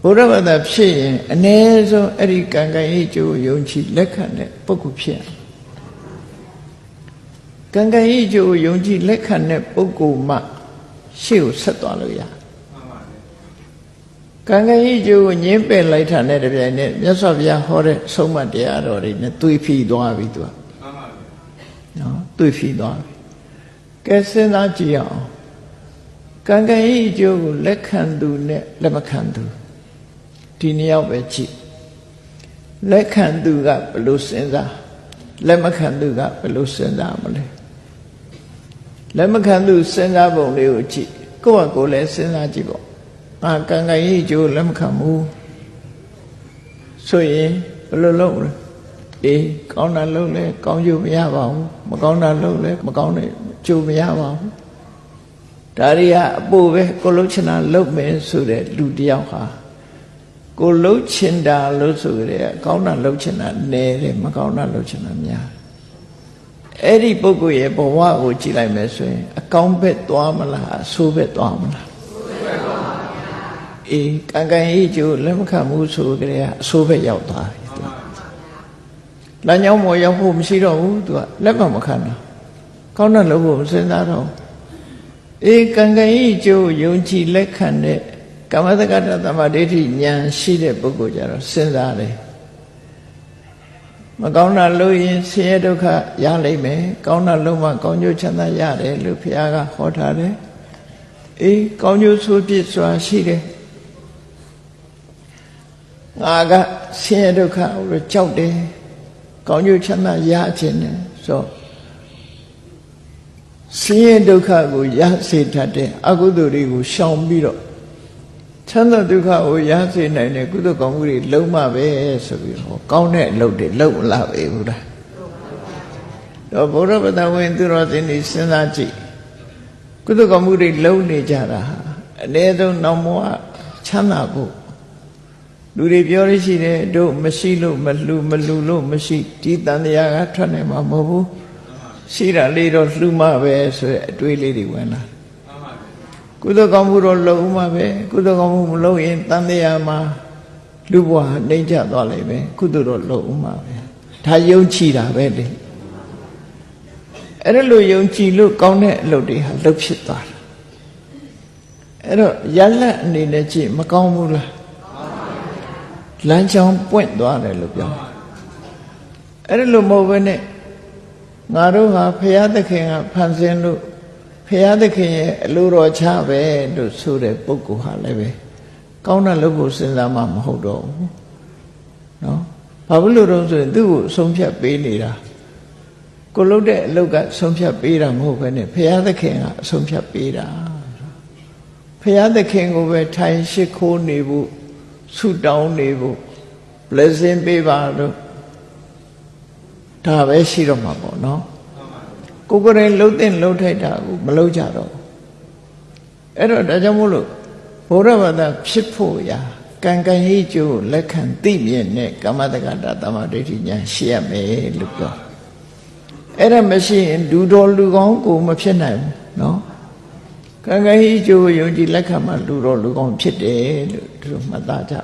ဗုဒ္ဓဘာသာဖြစ်ရင်အ ਨੇ ဆုံးအဲ့ဒီကံကံဤကျိုးယုံကြည်လက်ခံတဲ့ပုဂ္ဂိုလ်ဖြစ်ကံကံဤကျိုးယုံကြည်လက်ခံတဲ့ပုဂ္ဂိုလ်မှရှေ့ကိုဆက်သွားလို့ရကံကံဤကျိုးကိုညင်းပယ်လိုက်တာနဲ့တပြိုင်နက်မြတ်စွာဘုရားဟောတဲ့ဆုံးမတရားတော်တွေနဲ့သွေးဖီသွားပြီသူကနော်သွေးဖီသွားပြီကဲစဉ်းစားကြည့်အောင်ကံကံဤကျိုးကိုလက်ခံသူနဲ့လက်မခံသူဒီနှစ်ယောက်ပဲကြည့်လက်ခံသူကဘယ်လိုစဉ်းစားလက်မခံသူကဘယ်လိုစဉ်းစားမလဲလက်မခံသူစဉ်းစားပုံလေးကိုကြည့်ကိုယ့်ဟာကိုယ်လည်းစဉ်းစားကြည့်ပေါ့ကံကံဤကျိုးလက်မခံဘူးဆိုရင်ဘယ်လိုလုပ်လဲအေးကောင်းတာလုပ်လဲကောင်းကျိုးမရပါဘူးမကောင်းတာလုပ်လဲမကောင်းတဲ့ကျိုးမရပါဘူးဒါတွေကအပို့ပဲကိုလှုပ်ချင်တာလုပ်မယ်ဆိုတဲ့လူတယောက်ဟာကိုလှုပ်ချင်တာလို့ဆိုကြတယ်ကောင်းတာလှုပ်ချင်တာနည်းတယ်မကောင်းတာလှုပ်ချင်တာများအဲ့ဒီပုဂ္ဂိုလ်ရဲ့ဘဝကိုကြည့်လိုက်မယ်ဆိုရင်အကောင်းဘက်သွားမလားအဆိုးဘက်သွားမလားအေးကံကံဤကျိုးလက်မခံဘူးဆိုကြတယ်အဆိုးဘက်ရောက်သွားပြီလမ်းကြောင်းပေါ်ရောက်ဖို့မရှိတော့ဘူးသူကလက်မခံတာကောင်းတာလုပ်ဖို့မစဉ်းစားတော့အေးကံကံဤကျိုးယုံကြည်လက်ခံတဲ့ကမ္မတက္ကတသမ္မာဒိဋ္ဌိဉာဏ်ရှိတဲ့ပုဂ္ဂိုလ်ကြတော့စဉ်းစားတယ်မကောင်းတာလုပ်ရင်ဆင်းရဲဒုက္ခရလိမ့်မယ်ကောင်းတာလုပ်မှကောင်းကျိုးချမ်းသာရတယ်လို့ဘုရားကဟောထားတယ်အေးကောင်းကျိုးဆိုးပြစ်စွာရှိတယ်ငါကဆင်းရဲဒုက္ခကိုကြောက်တယ်ကောင်းကျိုးချမ်းသာရခြင်းနဲ့ဆိုဆင်းရဲဒုက္ခကိုရစေတတ်တဲ့အကုသိုလ်တွေကိုရှောင်ပြီးတော့ချမ်းသာဒုက္ခကိုရစေနိုင်တဲ့ကုသိုလ်ကောင်းမှုတွေလုံးမပဲဆိုပြီးဟောကောင်းတဲ့အလုပ်တွေလုပ်မလာပဲဘူးလားတော့ဘုရားဗတဝင်သူတော်စင်တွေစဉ်းစားကြည့်ကုသိုလ်ကောင်းမှုတွေလုံးနေကြတာအ ਨੇ ဆုံးနောက်မောချမ်းသာဖို့လူတွေပြောရရှိတယ်တို့မရှိလို့မလှူလို့မရှိဒီတန်တရားကထွက်နိုင်မှာမဟုတ်ဘူးရှိတာလေးတော့လှူမှပဲဆိုတဲ့အတွေးလေးတွေဝင်လာကုသိုလ်ကောင်းမှုတော့လုပ်မှပဲကုသိုလ်ကောင်းမှုမလုပ်ရင်တန်တရားမှာလူဘဝနှိမ့်ချသွားလိမ့်မယ်ကုသိုလ်တော့လုပ်မှပဲဒါယုံကြည်တာပဲလေအဲ့ဒါလိုယုံကြည်လို့ကောင်းတဲ့အလုပ်တွေဟာလုပ်ဖြစ်သွားတာအဲ့တော့ရလက်အနေနဲ့ကြည့်မကောင်းဘူးလားလမ်းကြောင်းပွင့်သွားတယ်လို့ပြောအဲ့ဒါလိုမဟုတ်ဘဲနဲ့ငါတို့ဟာဘုရားသခင်ကဖန်ဆင်းလို့ဘုရားသခင်ရဲ့အလိုတော်ချပဲလို့ဆိုတဲ့ပုဂ္ဂိုလ်ဟာလည်းပဲကောင်းတာလုပ်ဖို့စဉ်းစားမှမဟုတ်တော့ဘူးနော်ဘာဖြစ်လို့တော့ဆိုရင်သူ့ကိုဆုံးဖြတ်ပေးနေတာကိုလုပ်တဲ့အလုပ်ကဆုံးဖြတ်ပေးတာမဟုတ်ဘဲနဲ့ဘုရားသခင်ကအဆုံးဖြတ်ပေးတာဘုရားသခင်ကိုပဲထိုင်ရှိခိုးနေဖို့ဆုတောင်းနေဖို့ blessing ပေးပါလို့ဒါပဲရှိတော့မှာပေါ့နော်ကိုယ်ကိုယ်တိုင်လှုပ်တဲ့လှုပ်ထိုက်တာကိုမလှုပ်ကြတော့အဲ့တော့ဒါကြောင့်မို့လို့ဘုရားဘာသာဖြစ်ဖို့ရာကံကံဤကျိုးလက်ခံသိမြင်တဲ့ကမ္မတက္ကတာသမ္မာဒိဋ္ဌိဉာဏ်ရှိရမယ်လို့ပြောအဲ့ဒါမရှိရင်လူတော်လူကောင်းကိုမဖြစ်နိုင်ဘူးနော်ကံကံဤကျိုးယုံကြည်လက်ခံမှလူတော်လူကောင်းဖြစ်တယ်လို့သူတို့မှတ်သားကြ